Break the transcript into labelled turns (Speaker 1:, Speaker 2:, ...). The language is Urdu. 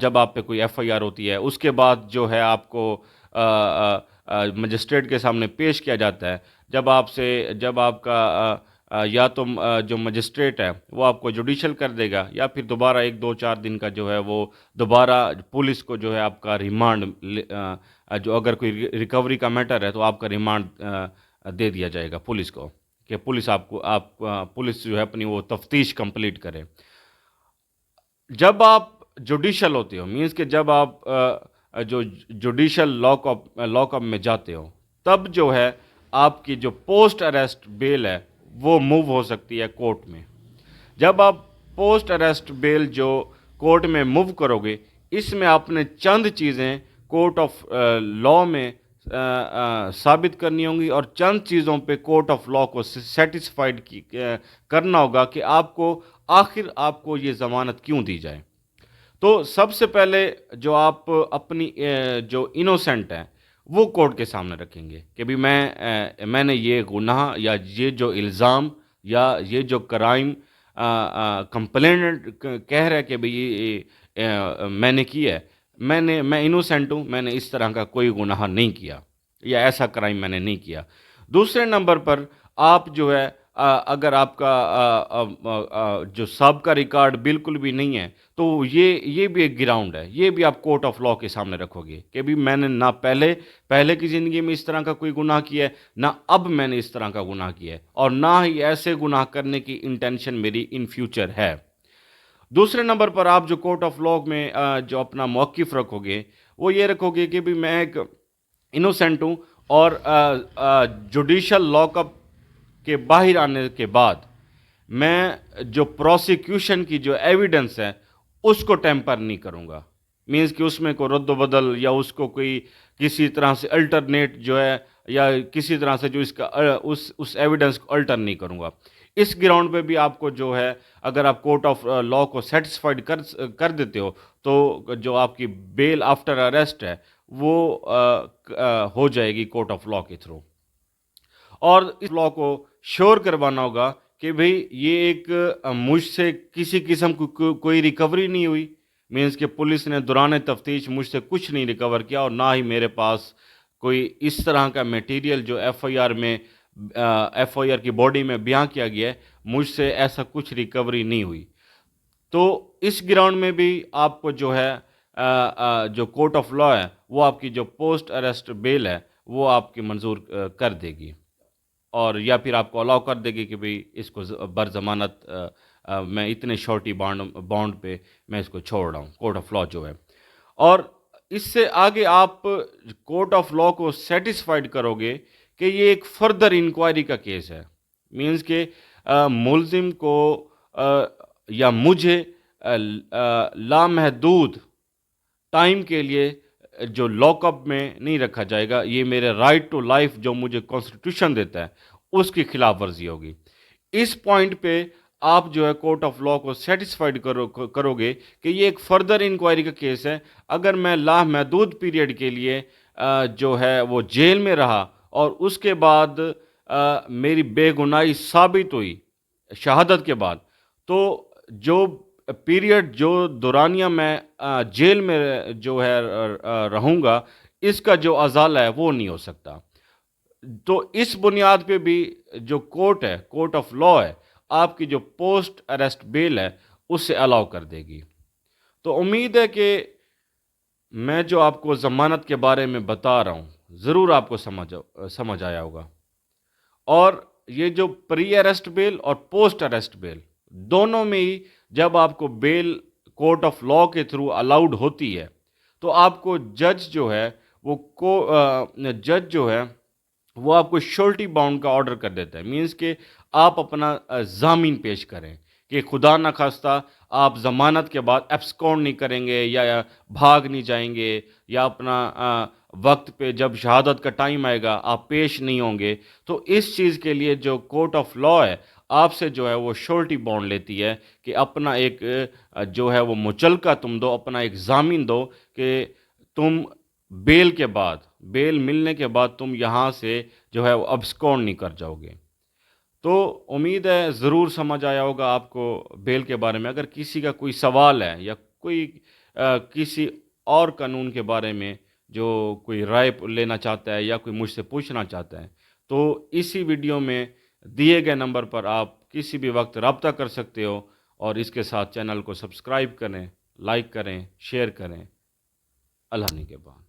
Speaker 1: جب آپ پہ کوئی ایف آئی آر ہوتی ہے اس کے بعد جو ہے آپ کو مجسٹریٹ کے سامنے پیش کیا جاتا ہے، جب آپ کا یا تو جو مجسٹریٹ ہے وہ آپ کو جوڈیشل کر دے گا، یا پھر دوبارہ 1 2 4 دن کا جو ہے وہ دوبارہ پولیس کو جو ہے آپ کا ریمانڈ، جو اگر کوئی ریکوری کا میٹر ہے تو آپ کا ریمانڈ دے دیا جائے گا پولیس کو، کہ پولیس پولیس جو ہے اپنی وہ تفتیش کمپلیٹ کرے۔ جب آپ جوڈیشل ہوتے ہو، مینس کہ جب آپ جو جوڈیشل لاک اپ میں جاتے ہو، تب جو ہے آپ کی جو پوسٹ اریسٹ بیل ہے وہ موو ہو سکتی ہے کورٹ میں۔ جب آپ پوسٹ اریسٹ بیل جو کورٹ میں موو کرو گے، اس میں آپ نے چند چیزیں کورٹ آف لا میں ثابت کرنی ہوں گی، اور چند چیزوں پہ کورٹ آف لا کو سیٹسفائیڈ کرنا ہوگا کہ آخر آپ کو یہ ضمانت کیوں دی جائے۔ تو سب سے پہلے جو آپ اپنی جو انوسینٹ ہیں وہ کورٹ کے سامنے رکھیں گے کہ بھی میں نے یہ گناہ یا یہ جو الزام یا یہ جو کرائم کمپلینٹ کہہ رہا ہے کہ بھئی میں نے کی ہے، میں انوسینٹ ہوں، میں نے اس طرح کا کوئی گناہ نہیں کیا یا ایسا کرائم میں نے نہیں کیا۔ دوسرے نمبر پر آپ جو ہے اگر آپ کا جو سابقہ ریکارڈ بالکل بھی نہیں ہے تو یہ بھی ایک گراؤنڈ ہے، یہ بھی آپ کورٹ آف لا کے سامنے رکھو گے کہ بھی میں نے نہ پہلے کی زندگی میں اس طرح کا کوئی گناہ کیا ہے، نہ اب میں نے اس طرح کا گناہ کیا ہے، اور نہ ہی ایسے گناہ کرنے کی انٹینشن میری ان فیوچر ہے۔ دوسرے نمبر پر آپ جو کورٹ آف لا میں جو اپنا موقف رکھو گے وہ یہ رکھو گے کہ بھی میں ایک انوسینٹ ہوں، اور جوڈیشل لاک اپ کے باہر آنے کے بعد میں جو پروسیکیوشن کی جو ایویڈنس ہے اس کو ٹیمپر نہیں کروں گا، مینس کہ اس میں کوئی رد و بدل یا اس کو کوئی کسی طرح سے الٹرنیٹ جو ہے یا کسی طرح سے جو اس ایویڈنس کو الٹر نہیں کروں گا۔ اس گراؤنڈ پہ بھی آپ کو جو ہے اگر آپ کورٹ آف لا کو سیٹسفائیڈ کر دیتے ہو تو جو آپ کی بیل آفٹر اریسٹ ہے وہ ہو جائے گی کورٹ آف لا کے تھرو، اور اس لا کو شور کروانا ہوگا کہ بھئی یہ ایک مجھ سے کسی قسم کی کوئی ریکوری نہیں ہوئی، مینس کہ پولیس نے دوران تفتیش مجھ سے کچھ نہیں ریکور کیا، اور نہ ہی میرے پاس کوئی اس طرح کا میٹیریل جو ایف آئی آر کی باڈی میں بیان کیا گیا ہے، مجھ سے ایسا کچھ ریکوری نہیں ہوئی۔ تو اس گراؤنڈ میں بھی آپ کو جو ہے جو کورٹ آف لا ہے وہ آپ کی جو پوسٹ اریسٹ بیل ہے وہ آپ کی منظور کر دے گی، اور یا پھر آپ کو الاؤ کر دے گی کہ بھئی اس کو برضمانت میں اتنے شورٹی بانڈ پہ میں اس کو چھوڑ رہا ہوں، کورٹ آف لا جو ہے۔ اور اس سے آگے آپ کورٹ آف لا کو سیٹسفائیڈ کرو گے کہ یہ ایک فردر انکوائری کا کیس ہے، مینس کہ ملزم کو یا مجھے لامحدود ٹائم کے لیے جو لاک اپ میں نہیں رکھا جائے گا، یہ میرے رائٹ ٹو لائف جو مجھے کانسٹیٹیوشن دیتا ہے اس کی خلاف ورزی ہوگی۔ اس پوائنٹ پہ آپ جو ہے کورٹ آف لا کو سیٹسفائیڈ کرو گے کہ یہ ایک فردر انکوائری کا کیس ہے، اگر میں لامحدود پیریڈ کے لیے جو ہے وہ جیل میں رہا اور اس کے بعد میری بے گناہی ثابت ہوئی شہادت کے بعد، تو جو پیریڈ جو دورانیہ میں جیل میں جو ہے رہوں گا، اس کا جو ازالہ ہے وہ نہیں ہو سکتا۔ تو اس بنیاد پہ بھی جو کورٹ ہے، کورٹ آف لا ہے، آپ کی جو پوسٹ اریسٹ بیل ہے اس سے الاؤ کر دے گی۔ تو امید ہے کہ میں جو آپ کو ضمانت کے بارے میں بتا رہا ہوں ضرور آپ کو سمجھ آیا ہوگا، اور یہ جو پری اریسٹ بیل اور پوسٹ اریسٹ بیل دونوں میں ہی جب آپ کو بیل کورٹ آف لا کے تھرو الاؤڈ ہوتی ہے تو آپ کو جج جو ہے وہ آپ کو شورٹی باؤنڈ کا آرڈر کر دیتا ہے، مینس کہ آپ اپنا ضامین پیش کریں کہ خدا نخواستہ آپ ضمانت کے بعد ایبسکونڈ نہیں کریں گے یا بھاگ نہیں جائیں گے، یا اپنا وقت پہ جب شہادت کا ٹائم آئے گا آپ پیش نہیں ہوں گے۔ تو اس چیز کے لیے جو کورٹ آف لا ہے آپ سے جو ہے وہ شورٹی بانڈ لیتی ہے کہ اپنا ایک جو ہے وہ مچلکہ تم دو، اپنا ایک ضامین دو کہ تم بیل ملنے کے بعد تم یہاں سے جو ہے وہ ابسکونڈ نہیں کر جاؤ گے۔ تو امید ہے ضرور سمجھ آیا ہوگا آپ کو بیل کے بارے میں۔ اگر کسی کا کوئی سوال ہے یا کوئی کسی اور قانون کے بارے میں جو کوئی رائے لینا چاہتا ہے یا کوئی مجھ سے پوچھنا چاہتا ہے، تو اسی ویڈیو میں دیے گئے نمبر پر آپ کسی بھی وقت رابطہ کر سکتے ہو، اور اس کے ساتھ چینل کو سبسکرائب کریں، لائک کریں، شیئر کریں۔ اللہ نے کے بعد